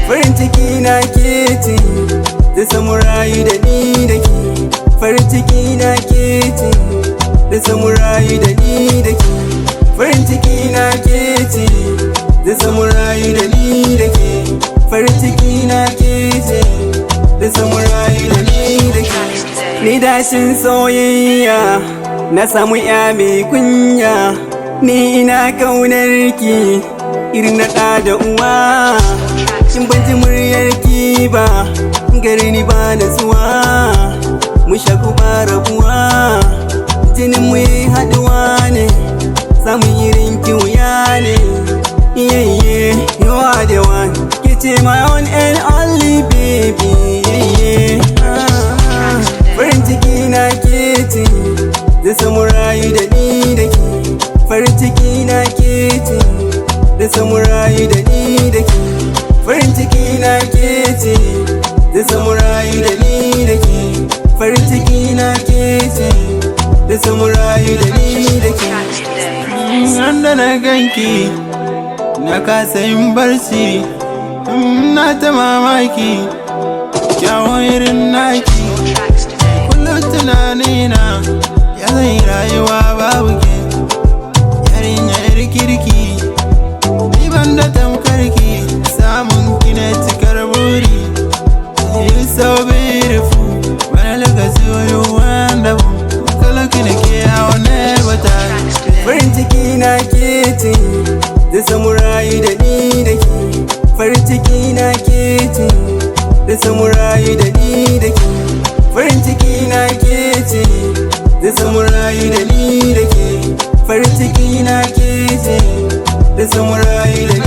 farin ciki na ke ce, da samu rayu da ni da ke. Farin ciki na ke ce, da samu rayu da ni da ke. Farin ciki na ke ce, da samu rayu da ni da ke. Farin ciki na ke ce, da samu rayu da ni da ke. Ni dashin soyayya, na samu ya mai kunya. Ni ina kaunar ki, irin na ɗa da uwa. In ban ji muryar ki ba, gari ni ba natsuwa. Mu shaku ba rabuwa, jinin mu yi haɗuwa ne. Samun irin ki wuya ne. Yeah, you are the one. Kice my own and only baby. Farin ciki na ke ce, da samu rayu da ni da ke. Farin ciki na ke ce, da samu rayu da ni da ke. Farin ciki na ke ce, da samu rayu da ni da ke. Farin ciki na ke ce, da samu rayu da ni da ke. Randa na ganki, na kasa yin barci. Na ta mamaki, kyawun irin naki. Kullum tunanina, ya zai rayuwa babu ke. Yarinyar kirki, ni ban da tamkarki. Samun ki ne cikar buri. You so beautiful, when I look at you, you wonderful. Kalaki da ke hawa never die. Farin ciki na ke ce, da samu rayu da ni da ke. Farin ciki na ke ce, da samu rayu da ni da ke. Farin ciki na ke ce, da samu rayu da ni da ke. Farin ciki na ke ce, da samu rayu da